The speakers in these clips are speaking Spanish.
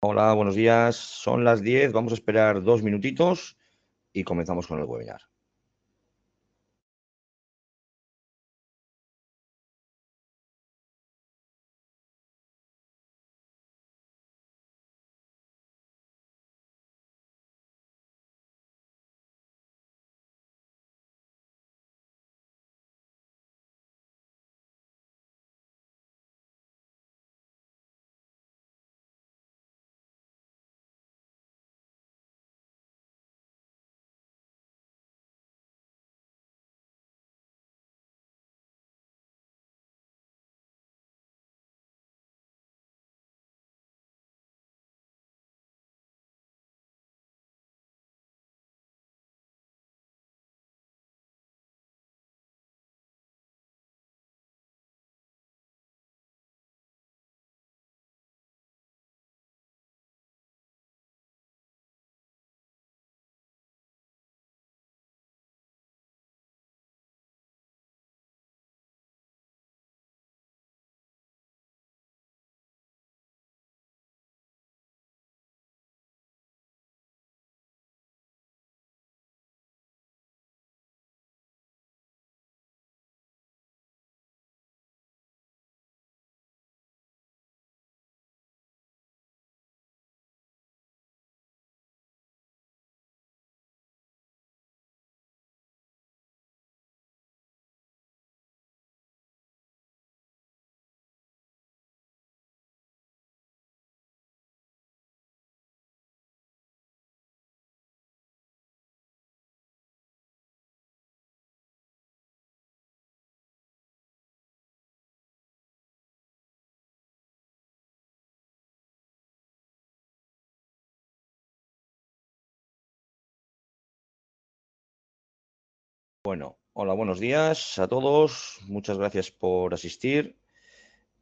Hola, buenos días. Son las 10. Vamos a esperar 2 minutitos y comenzamos con el webinar. Bueno, hola, buenos días a todos. Muchas gracias por asistir.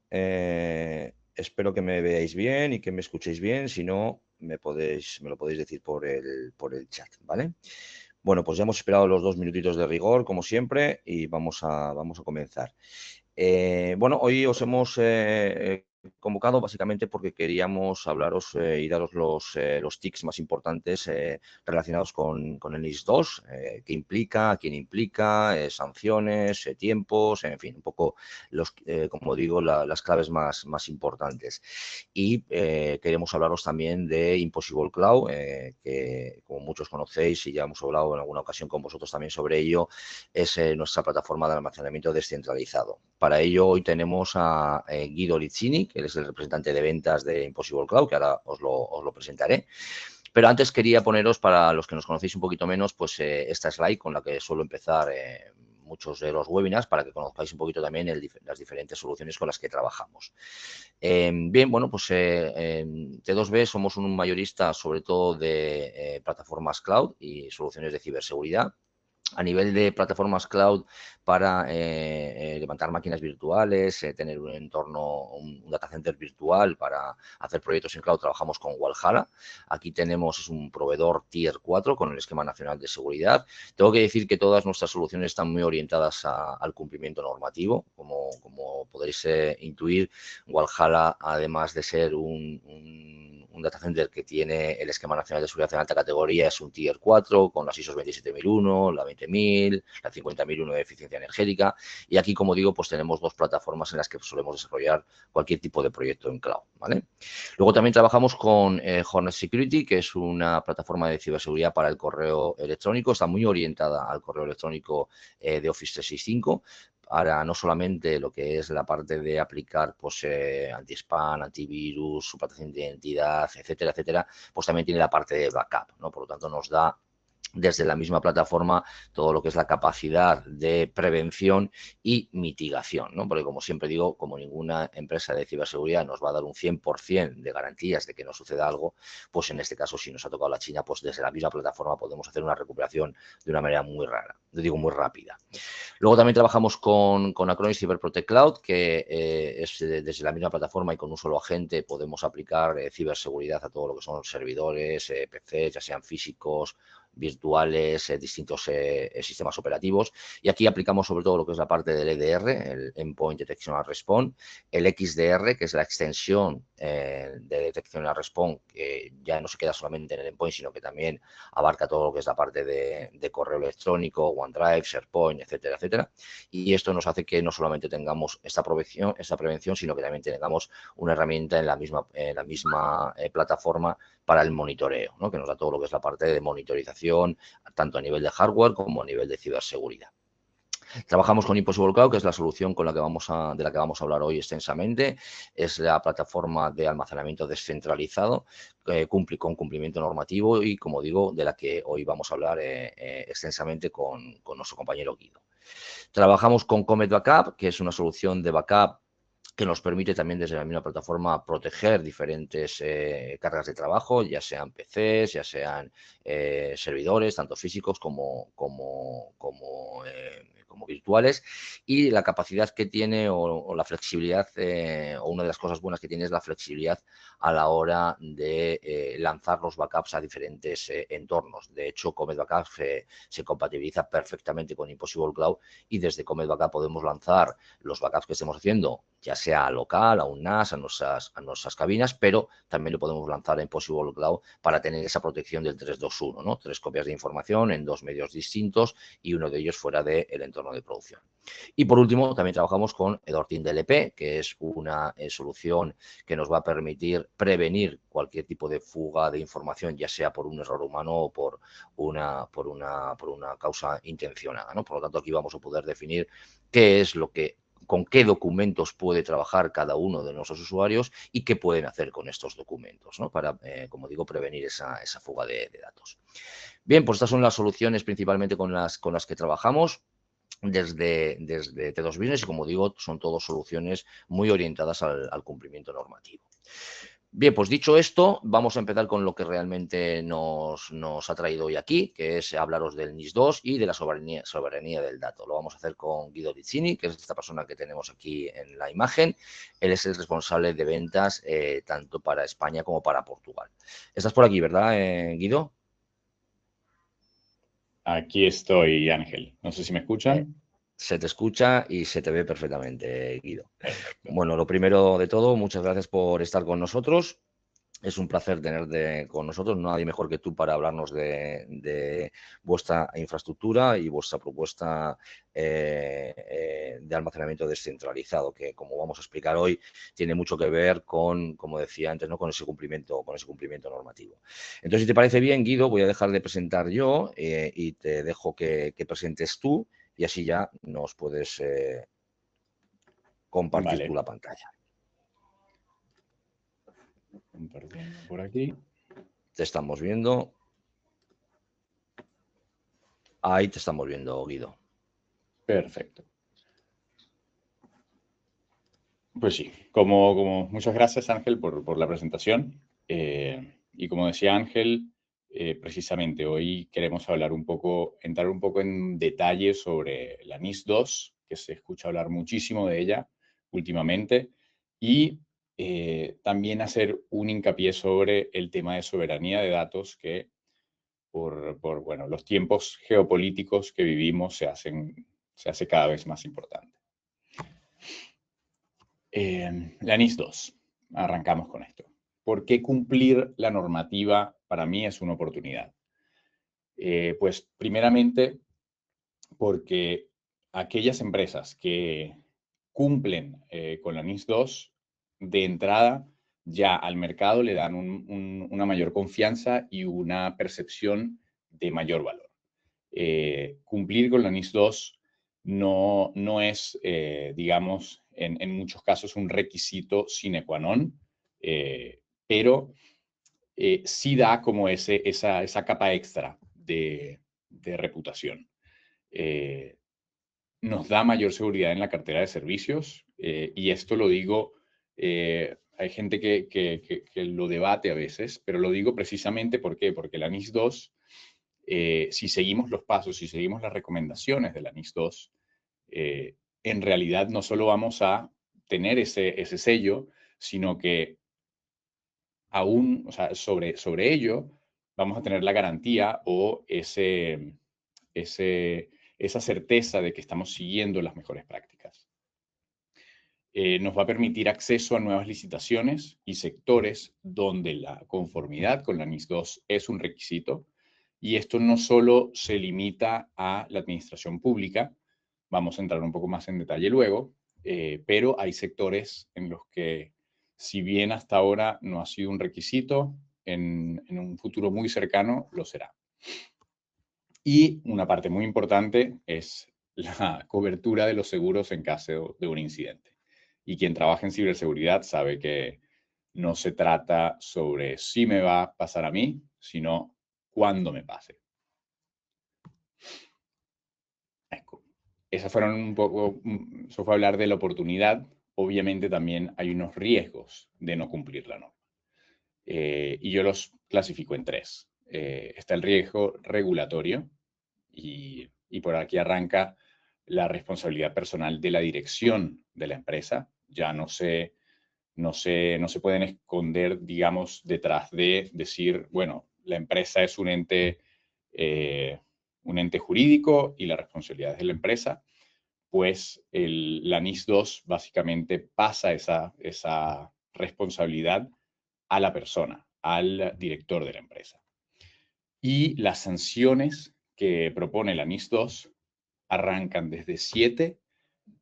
Espero que me veáis bien y que me escuchéis bien. Si no, me lo podéis decir por el chat, ¿vale? Bueno, pues ya hemos esperado los 2 minutitos de rigor, como siempre, y vamos a comenzar. Bueno, hoy os hemos convocado básicamente porque queríamos hablaros y daros los tics más importantes relacionados con el NIS 2, qué implica, quién implica, sanciones, tiempos, en fin, un poco, como digo, las claves más importantes. Y queremos hablaros también de Impossible Cloud, que como muchos conocéis y ya hemos hablado en alguna ocasión con vosotros también sobre ello, es nuestra plataforma de almacenamiento descentralizado. Para ello hoy tenemos a Guido Lizzini, que es el representante de ventas de Impossible Cloud, que ahora os lo presentaré. Pero antes quería poneros, para los que nos conocéis un poquito menos, pues esta slide con la que suelo empezar muchos de los webinars para que conozcáis un poquito también las diferentes soluciones con las que trabajamos. Bien, bueno, pues T2B somos un mayorista sobre todo de plataformas cloud y soluciones de ciberseguridad. A nivel de plataformas cloud para levantar máquinas virtuales, tener un entorno, un data center virtual para hacer proyectos en cloud, trabajamos con Walhalla. Aquí tenemos, es un proveedor Tier 4 con el Esquema Nacional de Seguridad. Tengo que decir que todas nuestras soluciones están muy orientadas al cumplimiento normativo. Como podréis intuir, Walhalla, además de ser un data center que tiene el Esquema Nacional de Seguridad en alta categoría, es un Tier 4 con las ISO 27001, la 20000, la 50001 de eficiencia energética. Y aquí, como digo, pues tenemos dos plataformas en las que solemos desarrollar cualquier tipo de proyecto en cloud, ¿vale? Luego también trabajamos con Hornet Security, que es una plataforma de ciberseguridad para el correo electrónico. Está muy orientada al correo electrónico de Office 365, para no solamente lo que es la parte de aplicar pues anti-spam, antivirus, suplantación de identidad, etcétera, etcétera, pues también tiene la parte de backup, ¿no? Por lo tanto, nos da desde la misma plataforma todo lo que es la capacidad de prevención y mitigación, ¿no? Porque, como siempre digo, como ninguna empresa de ciberseguridad nos va a dar un 100% de garantías de que no suceda algo, pues en este caso, si nos ha tocado la China, pues desde la misma plataforma podemos hacer una recuperación de una manera muy rara, digo muy rápida. Luego también trabajamos con Acronis Cyber Protect Cloud, que es desde la misma plataforma y con un solo agente podemos aplicar ciberseguridad a todo lo que son servidores, PCs, ya sean físicos virtuales, distintos sistemas operativos. Y aquí aplicamos sobre todo lo que es la parte del EDR, el Endpoint Detection and Response, el XDR, que es la extensión de detección and response, que ya no se queda solamente en el endpoint, sino que también abarca todo lo que es la parte de correo electrónico, OneDrive, SharePoint, etcétera, etcétera. Y esto nos hace que no solamente tengamos esta prevención, sino que también tengamos una herramienta en la misma plataforma para el monitoreo, ¿no? Que nos da todo lo que es la parte de monitorización, tanto a nivel de hardware como a nivel de ciberseguridad. Trabajamos con Impossible Cloud, que es la solución de la que vamos a hablar hoy extensamente. Es la plataforma de almacenamiento descentralizado, con cumplimiento normativo y, como digo, de la que hoy vamos a hablar extensamente con nuestro compañero Guido. Trabajamos con Comet Backup, que es una solución de backup que nos permite también desde la misma plataforma proteger diferentes cargas de trabajo, ya sean PCs, ya sean servidores, tanto físicos como virtuales, y la capacidad que tiene o la flexibilidad, o una de las cosas buenas que tiene es la flexibilidad a la hora de lanzar los backups a diferentes entornos. De hecho, Comet Backup se compatibiliza perfectamente con Impossible Cloud y desde Comet Backup podemos lanzar los backups que estemos haciendo, ya sea local, a un NAS, a nuestras cabinas, pero también lo podemos lanzar en Impossible Cloud para tener esa protección del 3-2-1, ¿no? 3 copias de información en 2 medios distintos y uno de ellos fuera del entorno de producción. Y por último, también trabajamos con Edortin DLP, que es una solución que nos va a permitir prevenir cualquier tipo de fuga de información, ya sea por un error humano o por una causa intencionada, ¿no? Por lo tanto, aquí vamos a poder definir qué es con qué documentos puede trabajar cada uno de nuestros usuarios y qué pueden hacer con estos documentos, ¿no? Para, como digo, prevenir esa fuga de datos. Bien, pues estas son las soluciones principalmente con las que trabajamos desde T2 Business y, como digo, son todas soluciones muy orientadas al cumplimiento normativo. Bien, pues dicho esto, vamos a empezar con lo que realmente nos ha traído hoy aquí, que es hablaros del NIS2 y de la soberanía del dato. Lo vamos a hacer con Guido Vizzini, que es esta persona que tenemos aquí en la imagen. Él es el responsable de ventas tanto para España como para Portugal. Estás por aquí, ¿verdad, Guido? Aquí estoy, Ángel. No sé si me escuchan. Se te escucha y se te ve perfectamente, Guido. Perfecto. Bueno, lo primero de todo, muchas gracias por estar con nosotros. Es un placer tenerte con nosotros. Nadie mejor que tú para hablarnos de vuestra infraestructura y vuestra propuesta de almacenamiento descentralizado, que, como vamos a explicar hoy, tiene mucho que ver con, como decía antes, ¿no? con ese cumplimiento normativo. Entonces, si te parece bien, Guido, voy a dejar de presentar yo y te dejo que presentes tú y así ya nos puedes compartir tú Vale. la pantalla. Compartiendo por aquí. Te estamos viendo. Ahí te estamos viendo, Guido. Perfecto. Pues sí, como muchas gracias, Ángel, por la presentación. Y como decía Ángel, precisamente hoy queremos entrar un poco en detalle sobre la NIS2, que se escucha hablar muchísimo de ella últimamente, y también hacer un hincapié sobre el tema de soberanía de datos que bueno, los tiempos geopolíticos que vivimos se hace cada vez más importante. La NIS2. Arrancamos con esto. ¿Por qué cumplir la normativa para mí es una oportunidad? Pues primeramente porque aquellas empresas que cumplen con la NIS2 de entrada ya al mercado le dan una mayor confianza y una percepción de mayor valor. Cumplir con la NIS2 no es, digamos, en muchos casos un requisito sine qua non, pero sí da como esa capa extra de reputación. Nos da mayor seguridad en la cartera de servicios y esto lo digo, hay gente que lo debate a veces, pero lo digo precisamente ¿por qué? Porque la NIS2, si seguimos los pasos, si seguimos las recomendaciones de la NIS2, en realidad no solo vamos a tener ese sello, sino que aún, o sea, sobre ello, vamos a tener la garantía o esa certeza de que estamos siguiendo las mejores prácticas. Nos va a permitir acceso a nuevas licitaciones y sectores donde la conformidad con la NIS2 es un requisito. Y esto no solo se limita a la administración pública, vamos a entrar un poco más en detalle luego, pero hay sectores en los que, si bien hasta ahora no ha sido un requisito, en un futuro muy cercano lo será. Y una parte muy importante es la cobertura de los seguros en caso de un incidente. Y quien trabaja en ciberseguridad sabe que no se trata sobre si me va a pasar a mí, sino cuándo me pase. Esas fueron un poco, eso fue hablar de la oportunidad. Obviamente también hay unos riesgos de no cumplir la norma. Y yo los clasifico en tres. Está el riesgo regulatorio y por aquí arranca la responsabilidad personal de la dirección de la empresa. Ya no se pueden esconder, digamos, detrás de decir, bueno, la empresa es un ente jurídico y la responsabilidad es de la empresa. Pues la NIS2 básicamente pasa esa responsabilidad a la persona, al director de la empresa. Y las sanciones que propone la NIS2 arrancan desde 7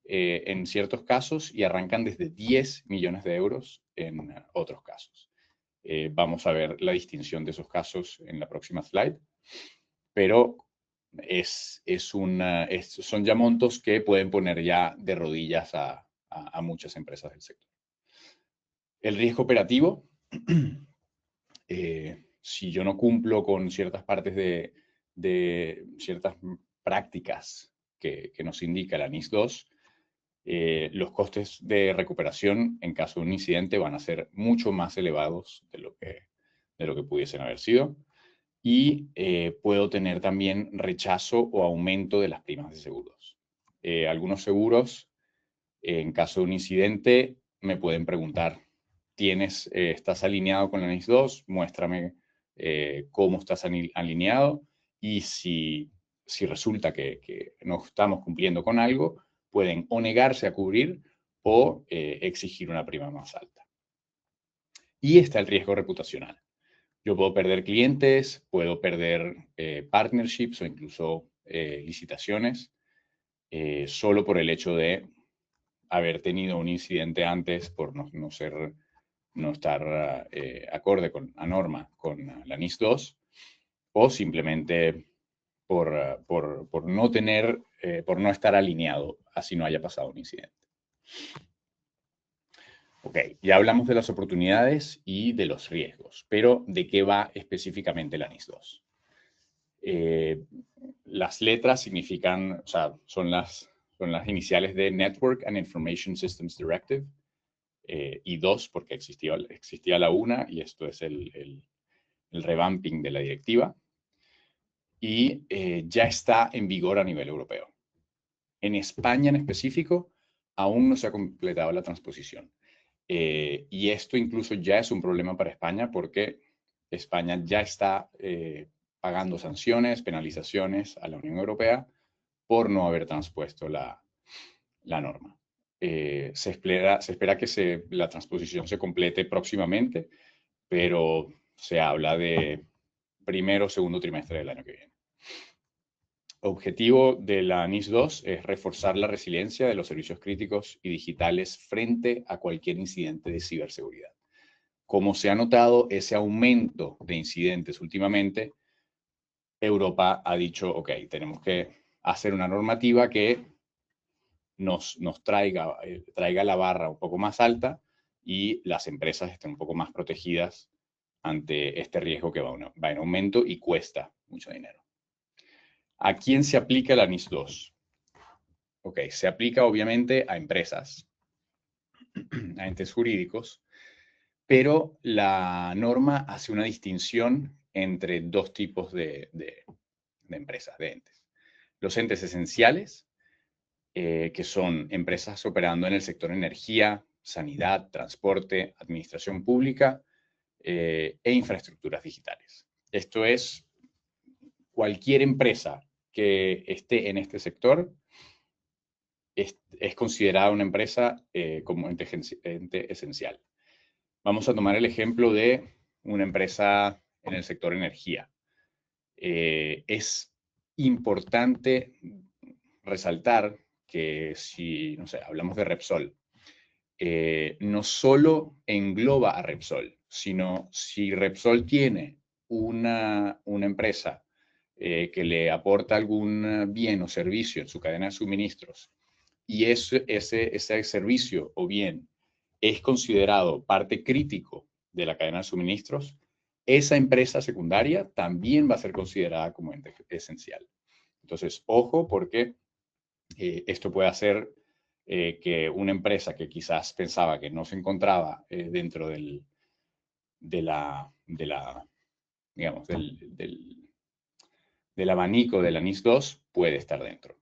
en ciertos casos y arrancan desde 10 millones de euros en otros casos. Vamos a ver la distinción de esos casos en la próxima slide, pero son ya montos que pueden poner ya de rodillas a muchas empresas del sector. El riesgo operativo, si yo no cumplo con ciertas partes de ciertas prácticas que nos indica la NIS2, los costes de recuperación en caso de un incidente van a ser mucho más elevados de lo que pudiesen haber sido. Y puedo tener también rechazo o aumento de las primas de seguros. Algunos seguros, en caso de un incidente, me pueden preguntar, ¿estás alineado con la NIS2? Muéstrame cómo estás alineado. Y si resulta que no estamos cumpliendo con algo, pueden o negarse a cubrir o exigir una prima más alta. Y está el riesgo reputacional. Yo puedo perder clientes, puedo perder partnerships o incluso licitaciones solo por el hecho de haber tenido un incidente antes por no estar acorde a norma con la NIS2 o simplemente por no estar alineado, así no haya pasado un incidente. Ok, ya hablamos de las oportunidades y de los riesgos, pero ¿de qué va específicamente la NIS2? Las letras significan, o sea, son las iniciales de Network and Information Systems Directive, y 2 porque existía la 1 y esto es el revamping de la directiva, y ya está en vigor a nivel europeo. En España en específico aún no se ha completado la transposición. Y esto incluso ya es un problema para España porque España ya está pagando sanciones, penalizaciones a la Unión Europea por no haber transpuesto la norma. Se espera que la transposición se complete próximamente, pero se habla de primero o segundo trimestre del año que viene. Objetivo de la NIS2 es reforzar la resiliencia de los servicios críticos y digitales frente a cualquier incidente de ciberseguridad. Como se ha notado ese aumento de incidentes últimamente, Europa ha dicho, ok, tenemos que hacer una normativa que nos traiga la barra un poco más alta y las empresas estén un poco más protegidas ante este riesgo que va en aumento y cuesta mucho dinero. ¿A quién se aplica la NIS2? Ok, se aplica obviamente a empresas, a entes jurídicos, pero la norma hace una distinción entre dos tipos de empresas, de entes. Los entes esenciales, que son empresas operando en el sector energía, sanidad, transporte, administración pública e infraestructuras digitales. Esto es, cualquier empresa que esté en este sector es considerada una empresa como ente esencial. Vamos a tomar el ejemplo de una empresa en el sector energía. Es importante resaltar que si, no sé, hablamos de Repsol, no solo engloba a Repsol, sino si Repsol tiene una empresa que le aporta algún bien o servicio en su cadena de suministros y ese servicio o bien es considerado parte crítico de la cadena de suministros, esa empresa secundaria también va a ser considerada como ente esencial. Entonces, ojo, porque esto puede hacer que una empresa que quizás pensaba que no se encontraba dentro digamos, del abanico de la NIS 2 puede estar dentro.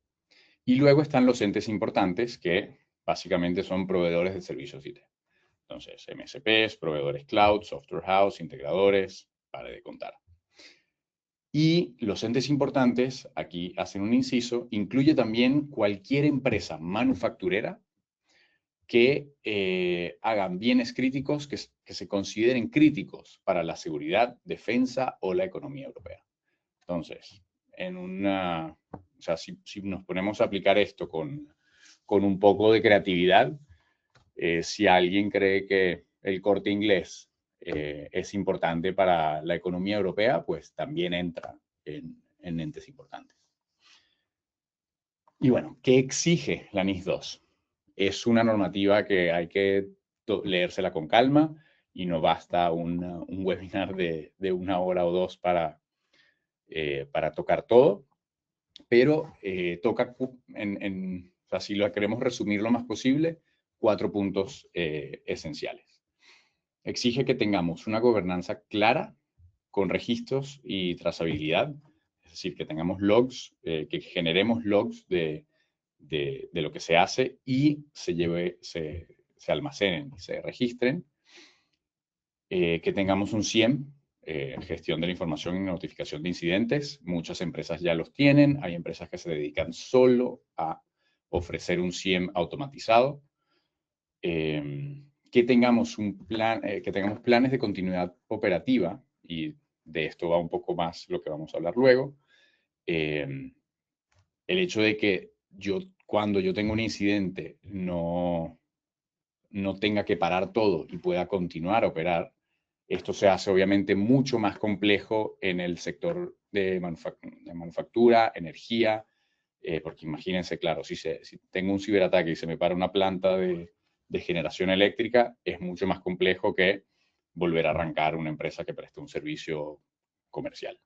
Y luego están los entes importantes que básicamente son proveedores de servicios IT. Entonces, MSPs, proveedores cloud, software house, integradores, para de contar. Y los entes importantes, aquí hacen un inciso, incluye también cualquier empresa manufacturera que hagan bienes críticos que se consideren críticos para la seguridad, defensa o la economía europea. Entonces, o sea, si nos ponemos a aplicar esto con un poco de creatividad, si alguien cree que el Corte Inglés es importante para la economía europea, pues también entra en entes importantes. Y bueno, ¿qué exige la NIS 2? Es una normativa que hay que leérsela con calma y no basta un webinar de 1 hora o 2 para tocar todo, pero toca, o sea, si lo queremos resumir lo más posible, 4 puntos esenciales. Exige que tengamos una gobernanza clara con registros y trazabilidad, es decir, que tengamos logs, que generemos logs de lo que se hace y se almacenen y se registren, que tengamos un SIEM, gestión de la información y notificación de incidentes. Muchas empresas ya los tienen, hay empresas que se dedican solo a ofrecer un SIEM automatizado. Que tengamos que tengamos planes de continuidad operativa, y de esto va un poco más lo que vamos a hablar luego. El hecho de que cuando yo tengo un incidente, no tenga que parar todo y pueda continuar a operar. Esto se hace obviamente mucho más complejo en el sector de manufactura, energía, porque imagínense, claro, si tengo un ciberataque y se me para una planta de generación eléctrica, es mucho más complejo que volver a arrancar una empresa que preste un servicio comercial.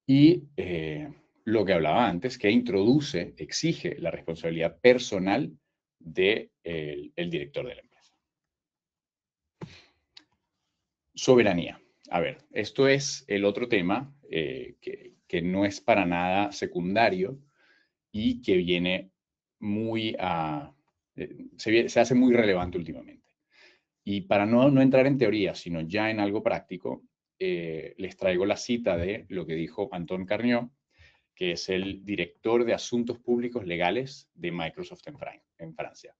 Y lo que hablaba antes, que exige la responsabilidad personal del director de la empresa. Soberanía. A ver, esto es el otro tema que no es para nada secundario y que viene se hace muy relevante últimamente. Y para no entrar en teoría, sino ya en algo práctico, les traigo la cita de lo que dijo Anton Carniot, que es el director de Asuntos Públicos Legales de Microsoft en Francia.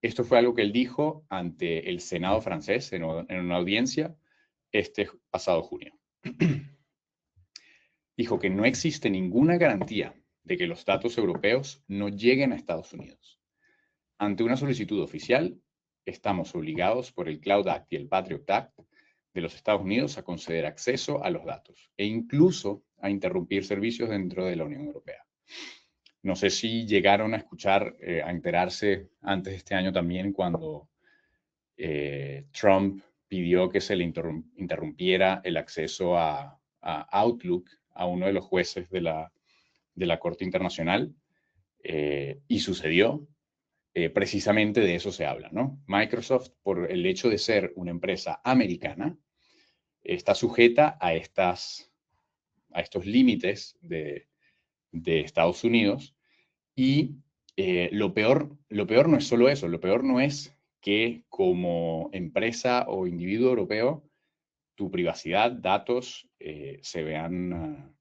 Esto fue algo que él dijo ante el Senado francés en una audiencia este pasado junio. Dijo que no existe ninguna garantía de que los datos europeos no lleguen a Estados Unidos. Ante una solicitud oficial, estamos obligados por el Cloud Act y el Patriot Act de los Estados Unidos a conceder acceso a los datos e incluso a interrumpir servicios dentro de la Unión Europea. No sé si llegaron a escuchar, a enterarse antes de este año también cuando Trump pidió que se le interrumpiera el acceso a Outlook a uno de los jueces de la Corte Internacional, y sucedió. Precisamente de eso se habla, ¿no? Microsoft, por el hecho de ser una empresa americana, está sujeta a estos límites de Estados Unidos. Y lo peor no es solo eso, lo peor no es que como empresa o individuo europeo tu privacidad, datos, se vean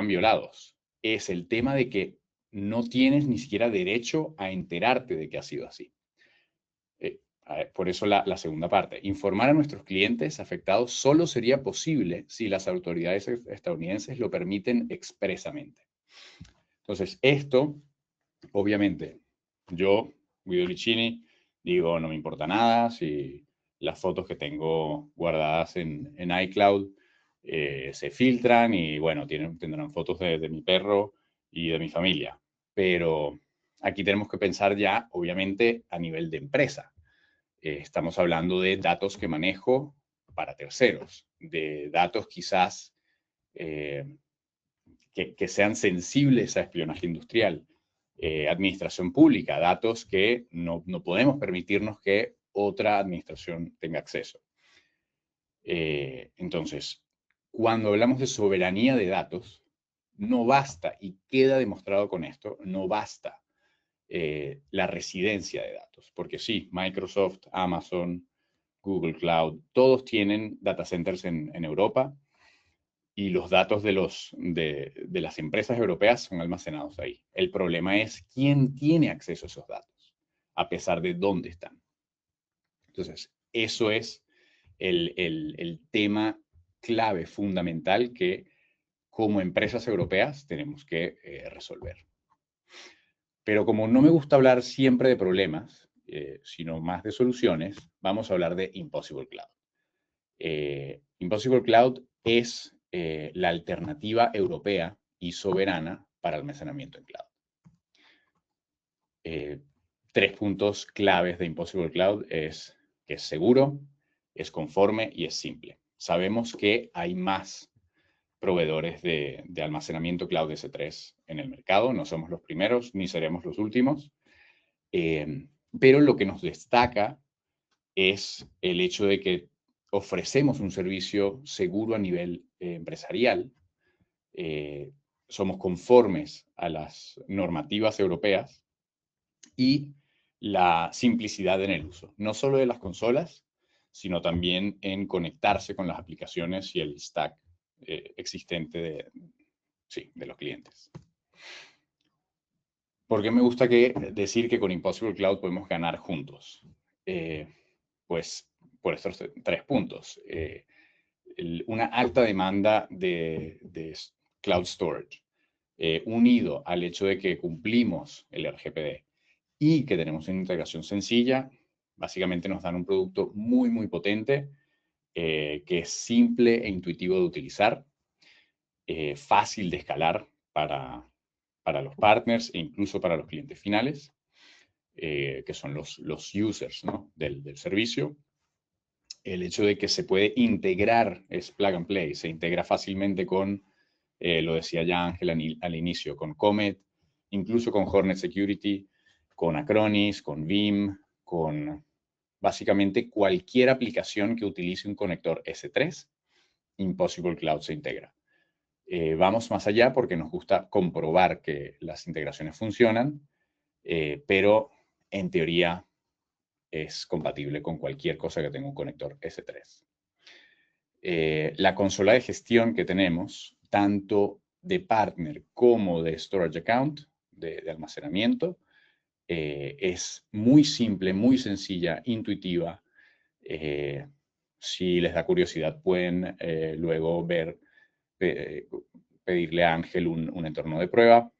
violados. Es el tema de que no tienes ni siquiera derecho a enterarte de que ha sido así. Por eso la segunda parte. Informar a nuestros clientes afectados solo sería posible si las autoridades estadounidenses lo permiten expresamente. Entonces, esto, obviamente, yo, Guido Lichini, digo, no me importa nada si las fotos que tengo guardadas en iCloud se filtran y, bueno, tendrán fotos de mi perro y de mi familia. Pero aquí tenemos que pensar ya, obviamente, a nivel de empresa. Estamos hablando de datos que manejo para terceros, de datos quizás que sean sensibles a espionaje industrial, administración pública, datos que no podemos permitirnos que otra administración tenga acceso. Entonces, cuando hablamos de soberanía de datos, no basta, y queda demostrado con esto, no basta la residencia de datos, porque sí, Microsoft, Amazon, Google Cloud, todos tienen data centers en Europa y los datos de las empresas europeas son almacenados ahí. El problema es quién tiene acceso a esos datos, a pesar de dónde están. Entonces, eso es el tema clave, fundamental, que como empresas europeas tenemos que resolver. Pero como no me gusta hablar siempre de problemas, sino más de soluciones, vamos a hablar de Impossible Cloud. Impossible Cloud es la alternativa europea y soberana para almacenamiento en cloud. 3 puntos claves de Impossible Cloud es que es seguro, es conforme y es simple. Sabemos que hay más proveedores de almacenamiento cloud S3 en el mercado. No somos los primeros ni seremos los últimos. Pero lo que nos destaca es el hecho de que ofrecemos un servicio seguro a nivel empresarial. Somos conformes a las normativas europeas y la simplicidad en el uso, no solo de las consolas, sino también en conectarse con las aplicaciones y el stack existente de los clientes. ¿Por qué me gusta decir que con Impossible Cloud podemos ganar juntos? Pues por estos 3 puntos. Una alta demanda de cloud storage, unido al hecho de que cumplimos el RGPD y que tenemos una integración sencilla, básicamente nos dan un producto muy, muy potente, que es simple e intuitivo de utilizar, fácil de escalar para los partners e incluso para los clientes finales, que son los users, ¿no?, del servicio. El hecho de que se puede integrar, es plug and play, se integra fácilmente con, lo decía ya Ángel al inicio, con Comet, incluso con Hornet Security, con Acronis, con Veeam, con básicamente cualquier aplicación que utilice un conector S3, Impossible Cloud se integra. Vamos más allá porque nos gusta comprobar que las integraciones funcionan, pero en teoría es compatible con cualquier cosa que tenga un conector S3. La consola de gestión que tenemos, tanto de partner como de storage account, de almacenamiento, es muy simple, muy sencilla, intuitiva. Si les da curiosidad, pueden luego pedirle a Ángel un entorno de prueba.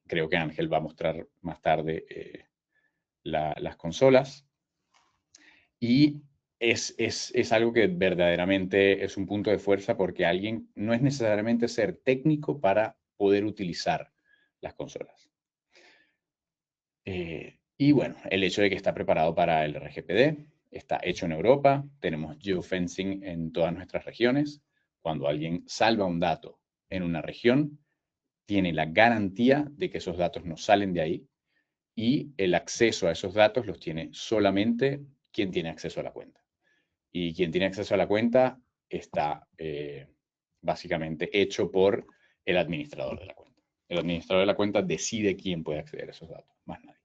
Creo que Ángel va a mostrar más tarde las consolas. Y es algo que verdaderamente es un punto de fuerza porque alguien no es necesariamente ser técnico para poder utilizar las consolas. Y bueno, el hecho de que está preparado para el RGPD, está hecho en Europa, tenemos geofencing en todas nuestras regiones. Cuando alguien salva un dato en una región, tiene la garantía de que esos datos no salen de ahí y el acceso a esos datos los tiene solamente quien tiene acceso a la cuenta. Y quien tiene acceso a la cuenta está básicamente hecho por el administrador de la cuenta. El administrador de la cuenta decide quién puede acceder a esos datos, más nadie.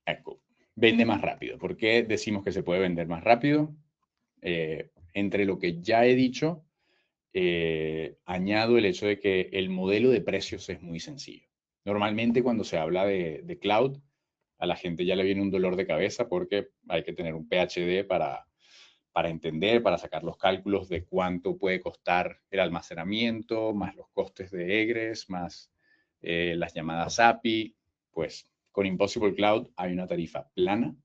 Ecco, Vende más rápido. ¿Por qué decimos que se puede vender más rápido? Entre lo que ya he dicho, añado el hecho de que el modelo de precios es muy sencillo. Normalmente cuando se habla de cloud, a la gente ya le viene un dolor de cabeza porque hay que tener un PhD para entender, para sacar los cálculos de cuánto puede costar el almacenamiento, más los costes de egress, más las llamadas API. Pues con Impossible Cloud hay una tarifa plana.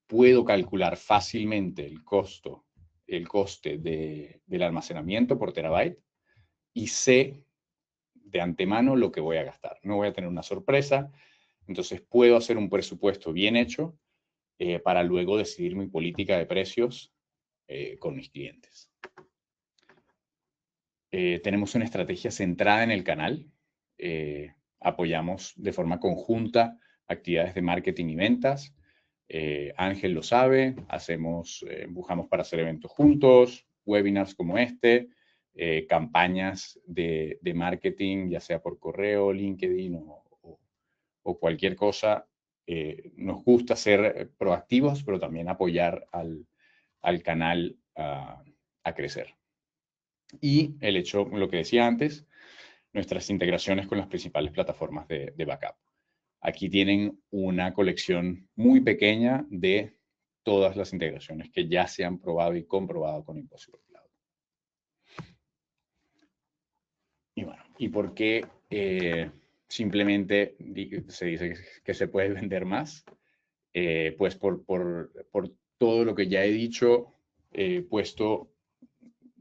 Puedo calcular fácilmente el coste del almacenamiento por terabyte y sé de antemano lo que voy a gastar. No voy a tener una sorpresa, entonces puedo hacer un presupuesto bien hecho para luego decidir mi política de precios con mis clientes. Tenemos una estrategia centrada en el canal. Apoyamos de forma conjunta actividades de marketing y ventas. Ángel lo sabe, empujamos para hacer eventos juntos, webinars como este, campañas de marketing, ya sea por correo, LinkedIn o cualquier cosa. Nos gusta ser proactivos, pero también apoyar al canal a crecer. Y el hecho, lo que decía antes, nuestras integraciones con las principales plataformas de backup. Aquí tienen una colección muy pequeña de todas las integraciones que ya se han probado y comprobado con Impossible Cloud. Y bueno, ¿y por qué simplemente se dice que se puede vender más? Pues por todo lo que ya he dicho, puesto,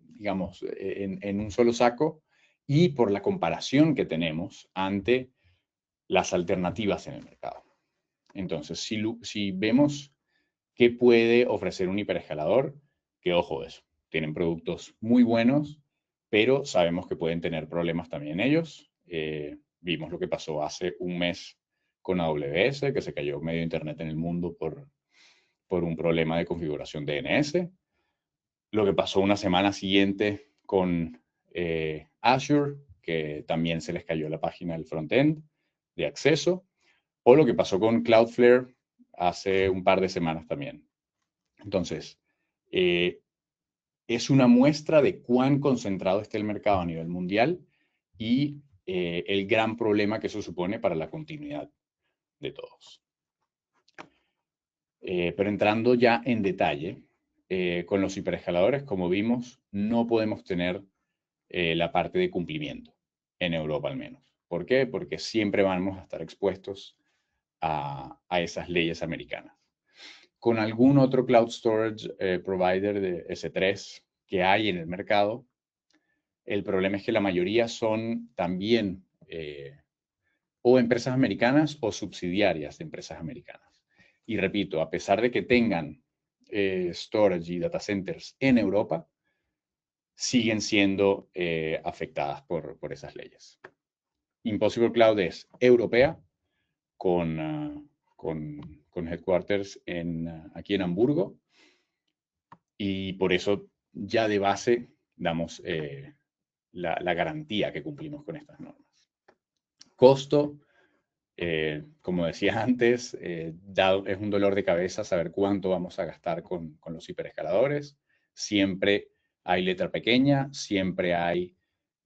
digamos, en un solo saco y por la comparación que tenemos ante las alternativas en el mercado. Entonces, si vemos qué puede ofrecer un hiperescalador, que ojo eso, tienen productos muy buenos, pero sabemos que pueden tener problemas también ellos. Vimos lo que pasó hace un mes con AWS, que se cayó medio internet en el mundo por un problema de configuración DNS. Lo que pasó una semana siguiente con Azure, que también se les cayó la página del frontend de acceso, o lo que pasó con Cloudflare hace un par de semanas también. Entonces, es una muestra de cuán concentrado está el mercado a nivel mundial y el gran problema que eso supone para la continuidad de todos. Pero entrando ya en detalle, con los hiperescaladores, como vimos, no podemos tener la parte de cumplimiento, en Europa al menos. ¿Por qué? Porque siempre vamos a estar expuestos a esas leyes americanas. Con algún otro cloud storage provider de S3 que hay en el mercado, el problema es que la mayoría son también o empresas americanas o subsidiarias de empresas americanas. Y repito, a pesar de que tengan storage y data centers en Europa, siguen siendo afectadas por esas leyes. Impossible Cloud es europea, con headquarters aquí en Hamburgo, y por eso ya de base damos la garantía que cumplimos con estas normas. Costo, como decía antes, es un dolor de cabeza saber cuánto vamos a gastar con los hiperescaladores. Siempre hay letra pequeña, siempre hay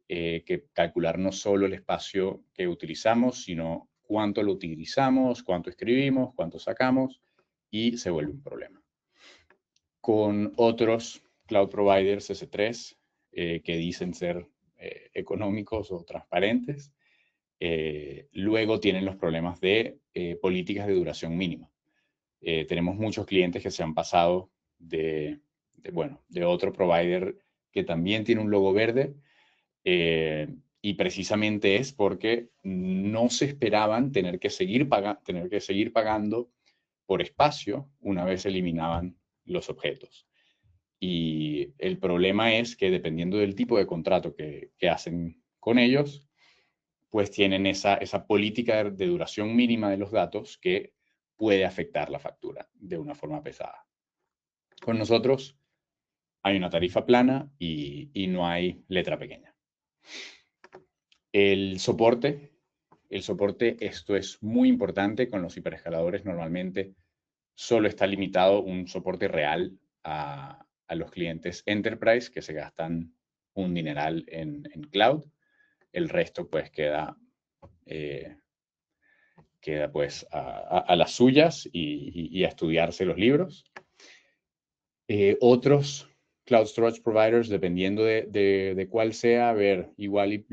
que calcular no solo el espacio que utilizamos, sino cuánto lo utilizamos, cuánto escribimos, cuánto sacamos, y se vuelve un problema. Con otros cloud providers S3 que dicen ser económicos o transparentes, luego tienen los problemas de políticas de duración mínima. Tenemos muchos clientes que se han pasado de otro provider que también tiene un logo verde, y precisamente es porque no se esperaban tener que seguir pagando por espacio una vez eliminaban los objetos. Y el problema es que dependiendo del tipo de contrato que hacen con ellos, pues tienen esa política de duración mínima de los datos que puede afectar la factura de una forma pesada. Con nosotros hay una tarifa plana y no hay letra pequeña. El soporte el soporte, esto es muy importante. Con los hiperescaladores normalmente solo está limitado un soporte real a los clientes enterprise que se gastan un dineral en cloud. El resto pues queda pues a las suyas y a estudiarse los libros. Otros cloud storage providers, dependiendo de cuál sea, a ver, igual y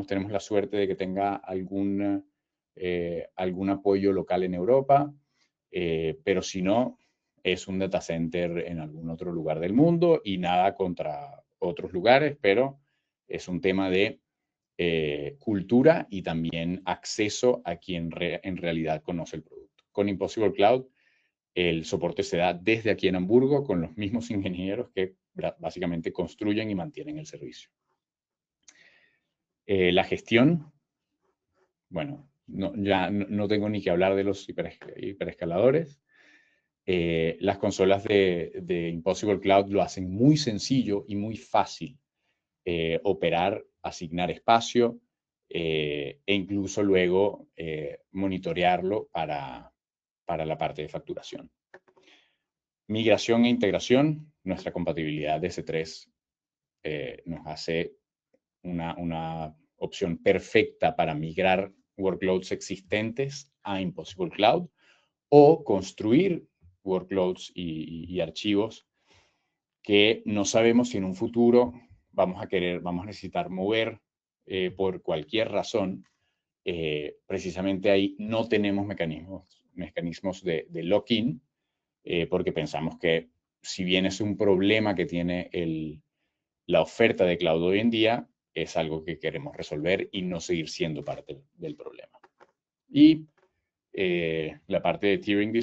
tenemos la suerte de que tenga algún apoyo local en Europa, pero si no, es un data center en algún otro lugar del mundo y nada contra otros lugares, pero es un tema de cultura y también acceso a quien en realidad conoce el producto. Con Impossible Cloud, el soporte se da desde aquí en Hamburgo con los mismos ingenieros que básicamente construyen y mantienen el servicio. La gestión, bueno, ya no tengo ni que hablar de los hiperescaladores. Las consolas de Impossible Cloud lo hacen muy sencillo y muy fácil operar, asignar espacio e incluso luego monitorearlo para la parte de facturación. Migración e integración, nuestra compatibilidad de S3 nos hace una opción perfecta para migrar workloads existentes a Impossible Cloud o construir workloads y archivos que no sabemos si en un futuro vamos a necesitar mover por cualquier razón. Precisamente ahí no tenemos mecanismos de lock-in, porque pensamos que si bien es un problema que tiene la oferta de cloud hoy en día, es algo que queremos resolver y no seguir siendo parte del problema. Y la parte de tiering de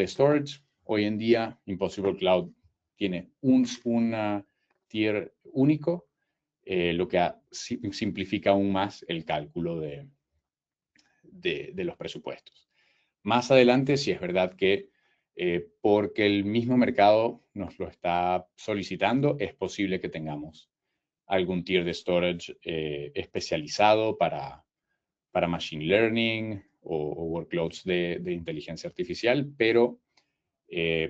storage, hoy en día Impossible Cloud tiene un tier único, lo que simplifica aún más el cálculo de los presupuestos. Más adelante, sí es verdad que porque el mismo mercado nos lo está solicitando, es posible que tengamos algún tier de storage especializado para machine learning o workloads de inteligencia artificial, pero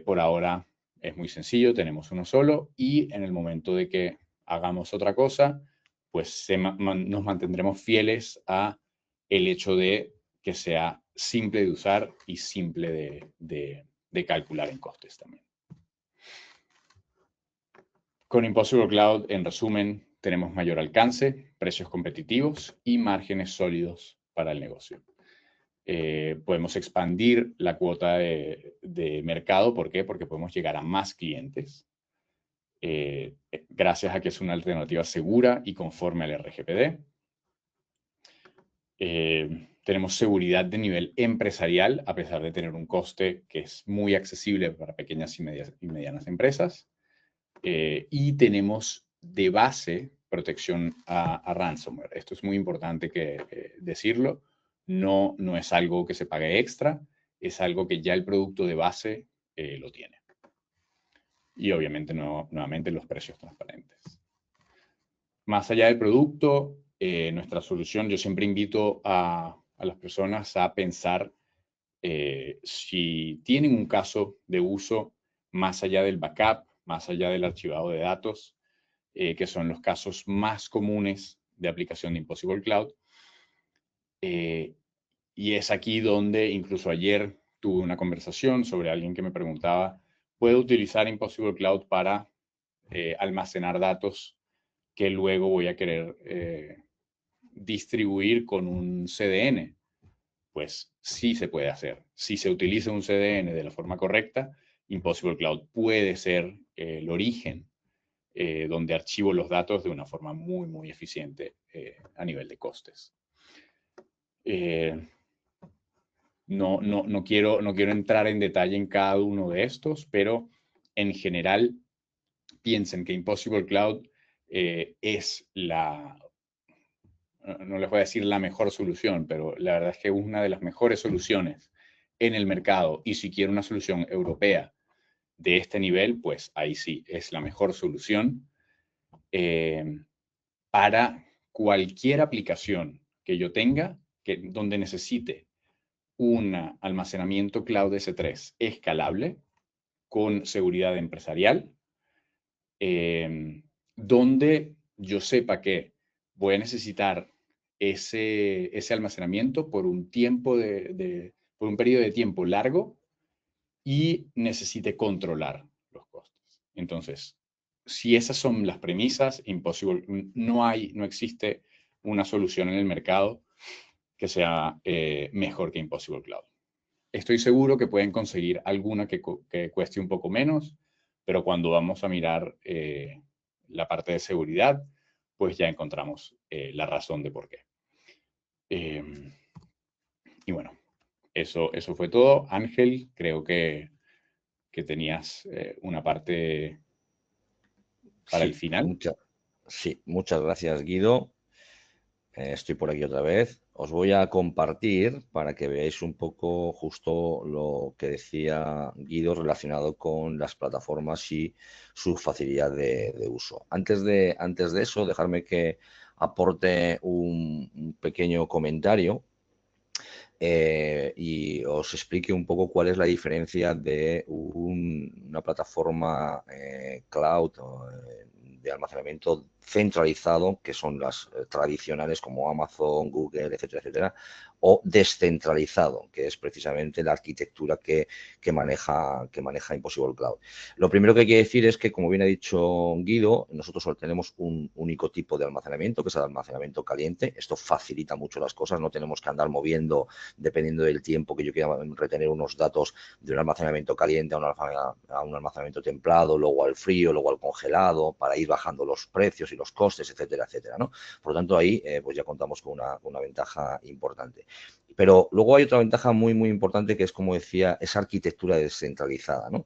por ahora es muy sencillo, tenemos uno solo y en el momento de que hagamos otra cosa, pues nos mantendremos fieles a el hecho de que sea simple de usar y simple de calcular en costes también. Con Impossible Cloud, en resumen, tenemos mayor alcance, precios competitivos y márgenes sólidos para el negocio. Podemos expandir la cuota de mercado. ¿Por qué? Porque podemos llegar a más clientes gracias a que es una alternativa segura y conforme al RGPD. Tenemos seguridad de nivel empresarial, a pesar de tener un coste que es muy accesible para pequeñas y medianas empresas. Y tenemos de base protección a ransomware. Esto es muy importante decirlo. No es algo que se pague extra, es algo que ya el producto de base lo tiene. Y obviamente, nuevamente, los precios transparentes. Más allá del producto, nuestra solución, yo siempre invito a las personas a pensar si tienen un caso de uso más allá del backup, más allá del archivado de datos, que son los casos más comunes de aplicación de Impossible Cloud. Y es aquí donde incluso ayer tuve una conversación sobre alguien que me preguntaba, ¿puedo utilizar Impossible Cloud para almacenar datos que luego voy a querer distribuir con un CDN? Pues sí se puede hacer. Si se utiliza un CDN de la forma correcta, Impossible Cloud puede ser el origen donde archivo los datos de una forma muy, muy eficiente a nivel de costes. No quiero entrar en detalle en cada uno de estos, pero en general piensen que Impossible Cloud es no les voy a decir la mejor solución, pero la verdad es que una de las mejores soluciones en el mercado, y si quiero una solución europea de este nivel, pues ahí sí, es la mejor solución para cualquier aplicación que yo tenga donde necesite un almacenamiento cloud S3 escalable con seguridad empresarial, donde yo sepa que voy a necesitar ese almacenamiento por un por un periodo de tiempo largo y necesite controlar los costes. Entonces, si esas son las premisas, no existe una solución en el mercado que sea mejor que Impossible Cloud. Estoy seguro que pueden conseguir alguna que cueste un poco menos, pero cuando vamos a mirar la parte de seguridad, pues ya encontramos la razón de por qué. Y bueno, eso fue todo. Ángel, creo que tenías una parte para el Sí, final. muchas gracias, Guido. Estoy por aquí otra vez. Os voy a compartir para que veáis un poco justo lo que decía Guido relacionado con las plataformas y su facilidad de uso. Antes de eso, dejarme que aporte un pequeño comentario y os explique un poco cuál es la diferencia de una plataforma cloud de almacenamiento centralizado, que son las tradicionales como Amazon, Google, etcétera, etcétera, o descentralizado, que es precisamente la arquitectura que maneja Impossible Cloud. Lo primero que hay que decir es que, como bien ha dicho Guido, nosotros solo tenemos un único tipo de almacenamiento, que es el almacenamiento caliente. Esto facilita mucho las cosas, no tenemos que andar moviendo, dependiendo del tiempo que yo quiera retener unos datos, de un almacenamiento caliente a un almacenamiento templado, luego al frío, luego al congelado, para ir bajando los precios y los costes, etcétera, etcétera, ¿no? Por lo tanto, ahí pues ya contamos con una ventaja importante. Pero luego hay otra ventaja muy, muy importante, que es, como decía, esa arquitectura descentralizada, ¿no?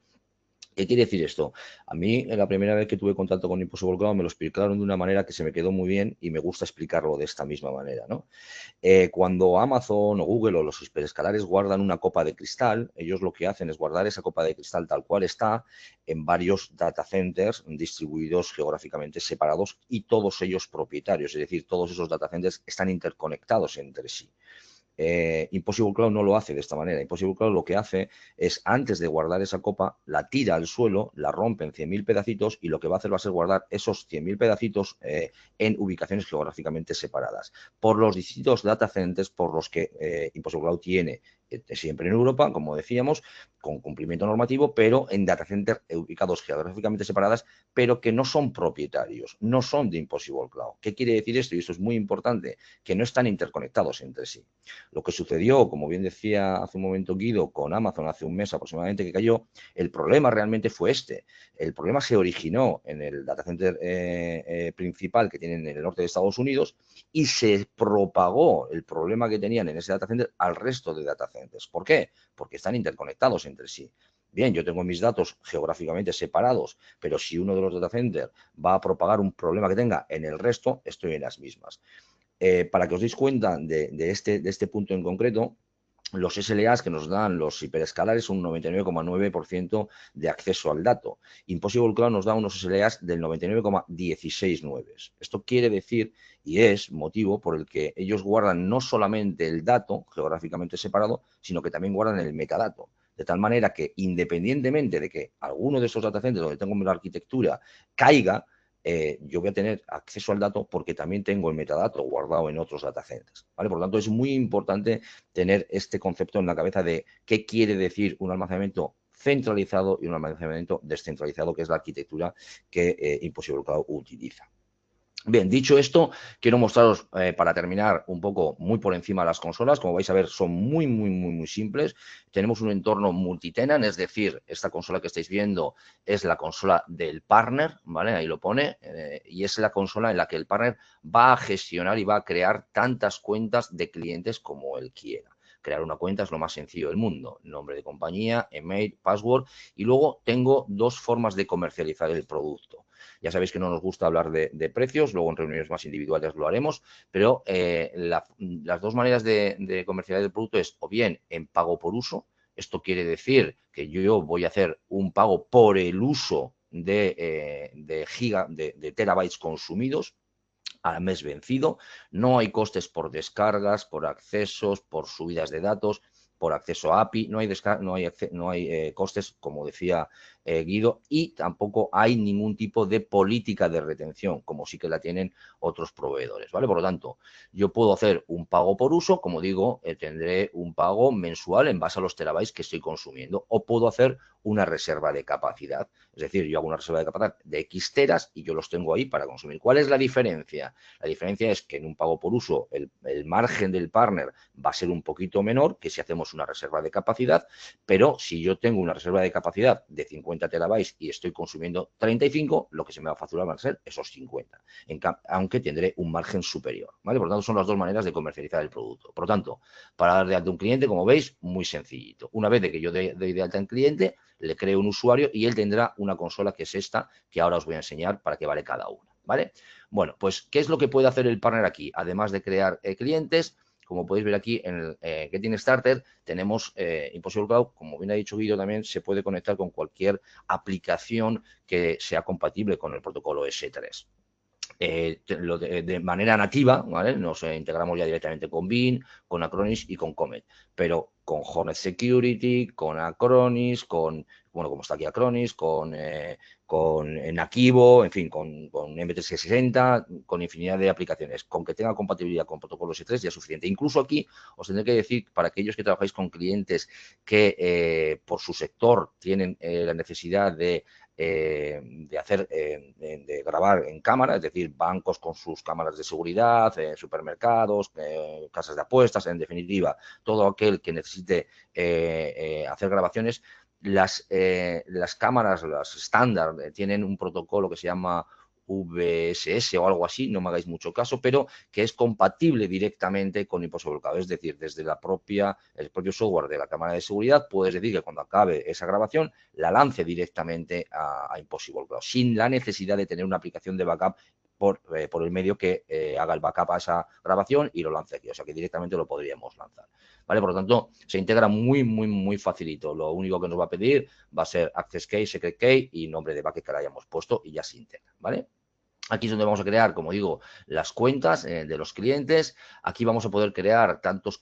¿Qué quiere decir esto? A mí, la primera vez que tuve contacto con Impossible Cloud, me lo explicaron de una manera que se me quedó muy bien y me gusta explicarlo de esta misma manera, ¿no? Cuando Amazon o Google o los hiperescalares guardan una copa de cristal, ellos lo que hacen es guardar esa copa de cristal tal cual está en varios data centers distribuidos geográficamente separados y todos ellos propietarios, es decir, todos esos data centers están interconectados entre sí. Impossible Cloud no lo hace de esta manera. Impossible Cloud lo que hace es, antes de guardar esa copa, la tira al suelo, la rompe en 100.000 pedacitos y lo que va a hacer va a ser guardar esos 100.000 pedacitos en ubicaciones geográficamente separadas por los distintos data centers por los que Impossible Cloud tiene, siempre en Europa, como decíamos, con cumplimiento normativo, pero en data centers ubicados geográficamente separadas, pero que no son propietarios, no son de Impossible Cloud. ¿Qué quiere decir esto? Y esto es muy importante, que no están interconectados entre sí. Lo que sucedió, como bien decía hace un momento Guido, con Amazon hace un mes aproximadamente que cayó, el problema realmente fue este. El problema se originó en el data center principal que tienen en el norte de Estados Unidos y se propagó el problema que tenían en ese data center al resto de data centers. ¿Por qué? Porque están interconectados entre sí. Bien, yo tengo mis datos geográficamente separados, pero si uno de los data centers va a propagar un problema que tenga en el resto, estoy en las mismas. Para que os deis cuenta de este punto en concreto, los SLAs que nos dan los hiperescalares son un 99,9% de acceso al dato. Impossible Cloud nos da unos SLAs del 99,169. Esto quiere decir, y es motivo por el que ellos guardan no solamente el dato geográficamente separado, sino que también guardan el metadato. De tal manera que, independientemente de que alguno de esos data centers donde tengo la arquitectura caiga, yo voy a tener acceso al dato porque también tengo el metadato guardado en otros data centers, ¿vale? Por lo tanto, es muy importante tener este concepto en la cabeza de qué quiere decir un almacenamiento centralizado y un almacenamiento descentralizado, que es la arquitectura que Impossible Cloud utiliza. Bien, dicho esto, quiero mostraros, para terminar, un poco muy por encima las consolas. Como vais a ver, son muy, muy, muy, muy simples. Tenemos un entorno multitenant, es decir, esta consola que estáis viendo es la consola del partner, ¿vale? Ahí lo pone, y es la consola en la que el partner va a gestionar y va a crear tantas cuentas de clientes como él quiera. Crear una cuenta es lo más sencillo del mundo: nombre de compañía, email, password, y luego tengo dos formas de comercializar el producto. Ya sabéis que no nos gusta hablar de precios, luego en reuniones más individuales lo haremos, pero las dos maneras de comercializar el producto es o bien en pago por uso. Esto quiere decir que yo voy a hacer un pago por el uso de terabytes consumidos, al mes vencido. No hay costes por descargas, por accesos, por subidas de datos, por acceso a API, no hay costes, como decía Guido, y tampoco hay ningún tipo de política de retención, como sí que la tienen otros proveedores, ¿vale? Por lo tanto, yo puedo hacer un pago por uso, como digo, tendré un pago mensual en base a los terabytes que estoy consumiendo, o puedo hacer una reserva de capacidad, es decir, yo hago una reserva de capacidad de X teras y yo los tengo ahí para consumir. ¿Cuál es la diferencia? La diferencia es que en un pago por uso el margen del partner va a ser un poquito menor que si hacemos una reserva de capacidad, pero si yo tengo una reserva de capacidad de 50 terabytes y estoy consumiendo 35, lo que se me va a facturar van a ser esos 50, aunque tendré un margen superior, ¿vale? Por lo tanto, son las dos maneras de comercializar el producto. Por lo tanto, para dar de alta a un cliente, como veis, muy sencillito. Una vez de que yo doy de alta a un cliente, le creo un usuario y él tendrá una consola que es esta, que ahora os voy a enseñar para qué vale cada una, ¿vale? Bueno, pues, ¿qué es lo que puede hacer el partner aquí? Además de crear clientes, como podéis ver aquí en el Getting Starter, tenemos Impossible Cloud, como bien ha dicho Guido, también se puede conectar con cualquier aplicación que sea compatible con el protocolo S3. De manera nativa, ¿vale? Nos integramos ya directamente con Beam, con Acronis y con Comet, pero con Hornet Security, con Acronis, bueno, como está aquí Acronis, con Nakivo, en fin, con M360, con infinidad de aplicaciones. Con que tenga compatibilidad con protocolo S3 ya es suficiente. Incluso aquí os tendré que decir, para aquellos que trabajáis con clientes que por su sector tienen la necesidad de hacer, de grabar en cámara, es decir, bancos con sus cámaras de seguridad, supermercados, casas de apuestas, en definitiva, todo aquel que necesite hacer grabaciones. Las cámaras, las estándar, tienen un protocolo que se llama VSS o algo así, no me hagáis mucho caso, pero que es compatible directamente con Impossible Cloud. Es decir, desde el propio software de la cámara de seguridad, puedes decir que cuando acabe esa grabación, la lance directamente a Impossible Cloud, sin la necesidad de tener una aplicación de backup por el medio que haga el backup a esa grabación y lo lance aquí. O sea que directamente lo podríamos lanzar. ¿Vale? Por lo tanto, se integra muy, muy, muy facilito. Lo único que nos va a pedir va a ser access key, secret key y nombre de bucket que le hayamos puesto y ya se integra. ¿Vale? Aquí es donde vamos a crear, como digo, las cuentas de los clientes. Aquí vamos a poder crear tantos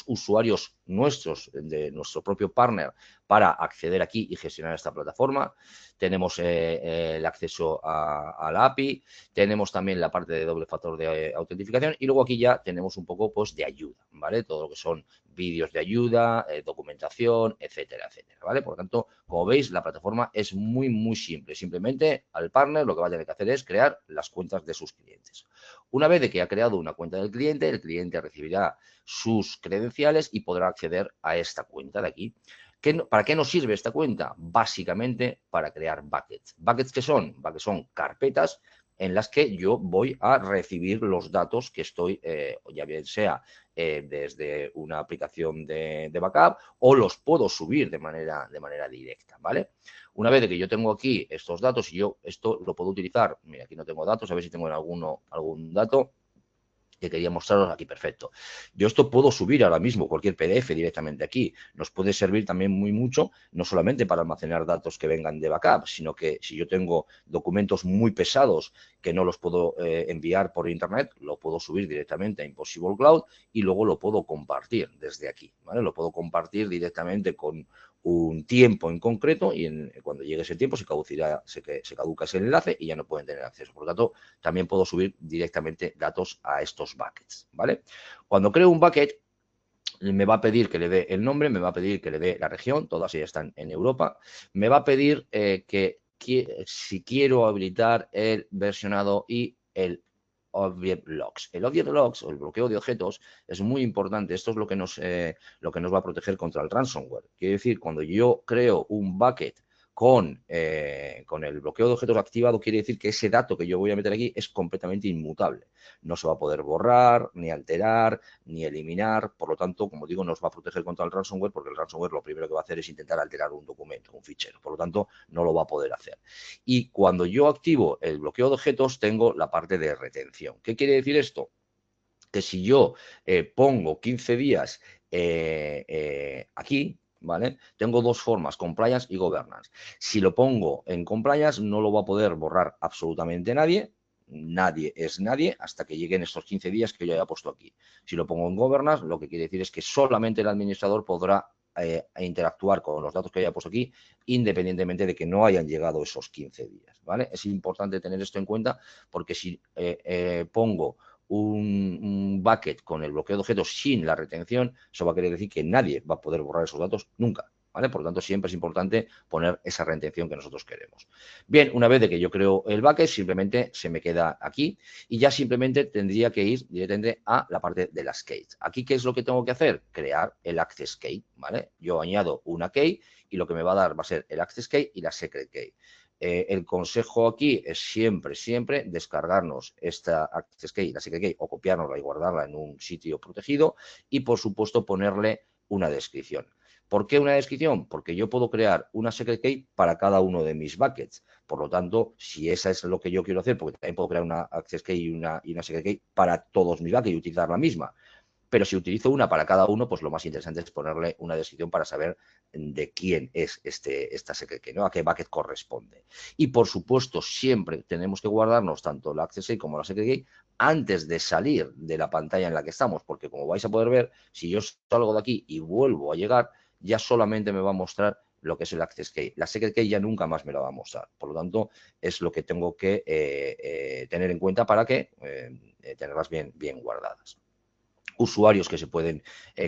usuarios nuestros, de nuestro propio partner, para acceder aquí y gestionar esta plataforma. Tenemos el acceso a la API, tenemos también la parte de doble factor de autentificación y luego aquí ya tenemos un poco pues, de ayuda, ¿vale? Todo lo que son vídeos de ayuda, documentación, etcétera, etcétera, ¿vale? Por lo tanto, como veis, la plataforma es muy, muy simple. Simplemente al partner lo que va a tener que hacer es crear las cuentas de sus clientes. Una vez de que ha creado una cuenta del cliente, el cliente recibirá sus credenciales y podrá acceder a esta cuenta de aquí. ¿Para qué nos sirve esta cuenta? Básicamente para crear buckets. ¿Buckets qué son? Buckets son carpetas en las que yo voy a recibir los datos que estoy, ya bien sea desde una aplicación de backup o los puedo subir de manera directa, ¿vale? Una vez que yo tengo aquí estos datos y yo esto lo puedo utilizar, mira, aquí no tengo datos, a ver si tengo algún dato que quería mostraros aquí, perfecto. Yo esto puedo subir ahora mismo cualquier PDF directamente aquí. Nos puede servir también muy mucho, no solamente para almacenar datos que vengan de backup, sino que si yo tengo documentos muy pesados que no los puedo enviar por internet, lo puedo subir directamente a Impossible Cloud y luego lo puedo compartir desde aquí, ¿vale? Lo puedo compartir directamente con un tiempo en concreto y cuando llegue ese tiempo se caduca ese enlace y ya no pueden tener acceso. Por lo tanto, también puedo subir directamente datos a estos buckets, ¿vale? Cuando creo un bucket, me va a pedir que le dé el nombre, me va a pedir que le dé la región, todas ellas están en Europa, me va a pedir que si quiero habilitar el versionado y el Object Logs. El Object Logs o el bloqueo de objetos es muy importante. Esto es lo que nos va a proteger contra el ransomware. Quiere decir, cuando yo creo un bucket con el bloqueo de objetos activado, quiere decir que ese dato que yo voy a meter aquí es completamente inmutable. No se va a poder borrar, ni alterar, ni eliminar. Por lo tanto, como digo, nos va a proteger contra el ransomware porque el ransomware lo primero que va a hacer es intentar alterar un documento, un fichero. Por lo tanto, no lo va a poder hacer. Y cuando yo activo el bloqueo de objetos, tengo la parte de retención. ¿Qué quiere decir esto? Que si yo pongo 15 días aquí, ¿vale? Tengo dos formas, compliance y governance. Si lo pongo en compliance, no lo va a poder borrar absolutamente nadie, nadie es nadie hasta que lleguen estos 15 días que yo haya puesto aquí. Si lo pongo en governance, lo que quiere decir es que solamente el administrador podrá interactuar con los datos que haya puesto aquí, independientemente de que no hayan llegado esos 15 días, ¿vale? Es importante tener esto en cuenta porque si pongo un bucket con el bloqueo de objetos sin la retención, eso va a querer decir que nadie va a poder borrar esos datos nunca, ¿vale? Por lo tanto, siempre es importante poner esa retención que nosotros queremos. Bien, una vez de que yo creo el bucket, simplemente se me queda aquí y ya simplemente tendría que ir directamente a la parte de las keys. Aquí, ¿qué es lo que tengo que hacer? Crear el access key, ¿vale? Yo añado una key y lo que me va a dar va a ser el access key y la secret key. El consejo aquí es siempre descargarnos esta access key, la secret key, o copiárnosla y guardarla en un sitio protegido y, por supuesto, ponerle una descripción. ¿Por qué una descripción? Porque yo puedo crear una secret key para cada uno de mis buckets. Por lo tanto, si esa es lo que yo quiero hacer, porque también puedo crear una access key y una secret key para todos mis buckets y utilizar la misma. Pero si utilizo una para cada uno, pues lo más interesante es ponerle una descripción para saber de quién es esta secret key, ¿no? A qué bucket corresponde. Y por supuesto, siempre tenemos que guardarnos tanto la access key como la secret key antes de salir de la pantalla en la que estamos, porque como vais a poder ver, si yo salgo de aquí y vuelvo a llegar, ya solamente me va a mostrar lo que es el access key. La secret key ya nunca más me la va a mostrar. Por lo tanto, es lo que tengo que tener en cuenta para que tenerlas bien guardadas. Usuarios que se pueden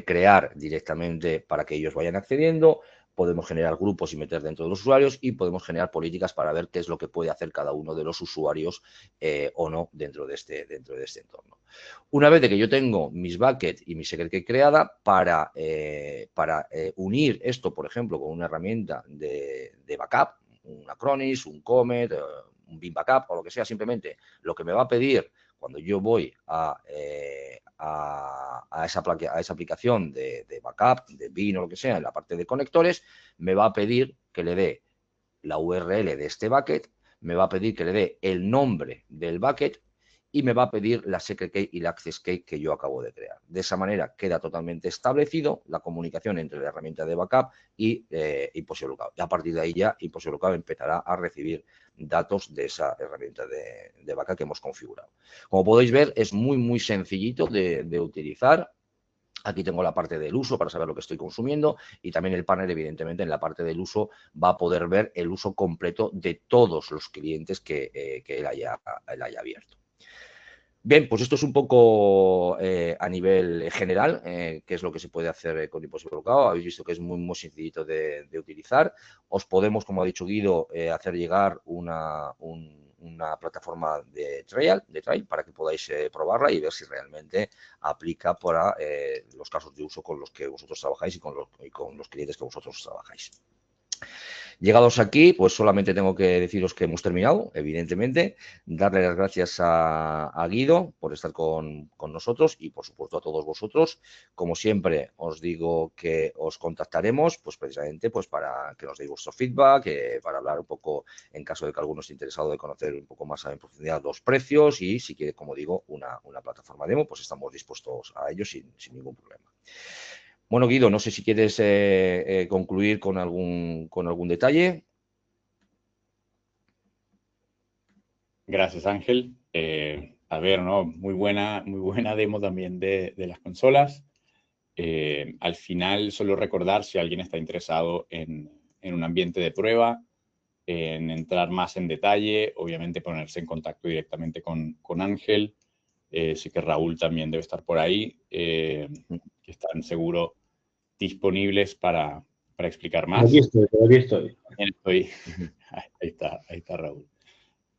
crear directamente para que ellos vayan accediendo, podemos generar grupos y meter dentro de los usuarios y podemos generar políticas para ver qué es lo que puede hacer cada uno de los usuarios o no dentro de este entorno. Una vez de que yo tengo mis buckets y mi secret key creada, para unir esto, por ejemplo, con una herramienta de backup, un Acronis, un Comet, un Bin Backup o lo que sea, simplemente lo que me va a pedir cuando yo voy a esa aplicación de backup, de Bin o lo que sea, en la parte de conectores, me va a pedir que le dé la URL de este bucket, me va a pedir que le dé el nombre del bucket y me va a pedir la secret key y la access key que yo acabo de crear. De esa manera queda totalmente establecido la comunicación entre la herramienta de backup y Impossible Lookup. Y a partir de ahí ya Impossible Lookup empezará a recibir datos de esa herramienta de backup que hemos configurado. Como podéis ver, es muy sencillito de utilizar. Aquí tengo la parte del uso para saber lo que estoy consumiendo y también el panel, evidentemente, en la parte del uso va a poder ver el uso completo de todos los clientes que él haya abierto. Bien, pues esto es un poco a nivel general, qué es lo que se puede hacer con Impossible Lookup. Habéis visto que es muy sencillito de utilizar. Os podemos, como ha dicho Guido, hacer llegar una plataforma de trial para que podáis probarla y ver si realmente aplica para los casos de uso con los que vosotros trabajáis y con los clientes que vosotros trabajáis. Llegados aquí, pues solamente tengo que deciros que hemos terminado, evidentemente, darle las gracias a Guido por estar con nosotros y, por supuesto, a todos vosotros. Como siempre, os digo que os contactaremos, pues precisamente pues, para que nos deis vuestro feedback, para hablar un poco, en caso de que alguno esté interesado de conocer un poco más en profundidad los precios y, si quiere, como digo, una plataforma demo, pues estamos dispuestos a ello sin ningún problema. Bueno, Guido, no sé si quieres concluir con algún detalle. Gracias, Ángel. A ver, ¿no? Muy buena demo también de las consolas. Al final, solo recordar, si alguien está interesado en un ambiente de prueba, en entrar más en detalle, obviamente ponerse en contacto directamente con Ángel. Sí que Raúl también debe estar por ahí, que están seguro disponibles para explicar más. Aquí estoy. Ahí está Raúl.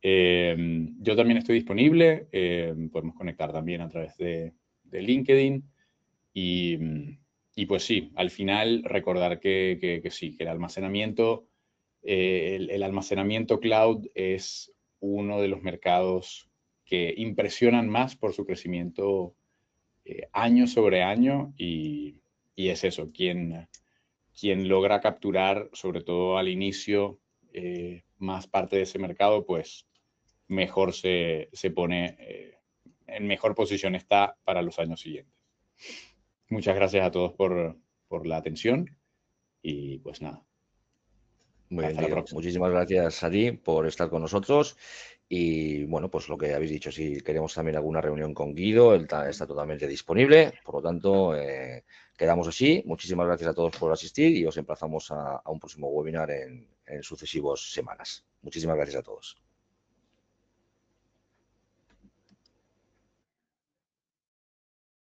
Yo también estoy disponible, podemos conectar también a través de LinkedIn y pues sí, al final recordar que sí, que el almacenamiento cloud es uno de los mercados que impresionan más por su crecimiento año sobre año y es eso, quien logra capturar, sobre todo al inicio, más parte de ese mercado, pues mejor se pone, en mejor posición está para los años siguientes. Muchas gracias a todos por la atención y pues nada. Muy bien, Hasta la Guido. próxima. Muchísimas gracias a ti por estar con nosotros. Y bueno, pues lo que habéis dicho, si queremos también alguna reunión con Guido, él está totalmente disponible. Por lo tanto, quedamos así. Muchísimas gracias a todos por asistir y os emplazamos a un próximo webinar en sucesivas semanas. Muchísimas gracias a todos.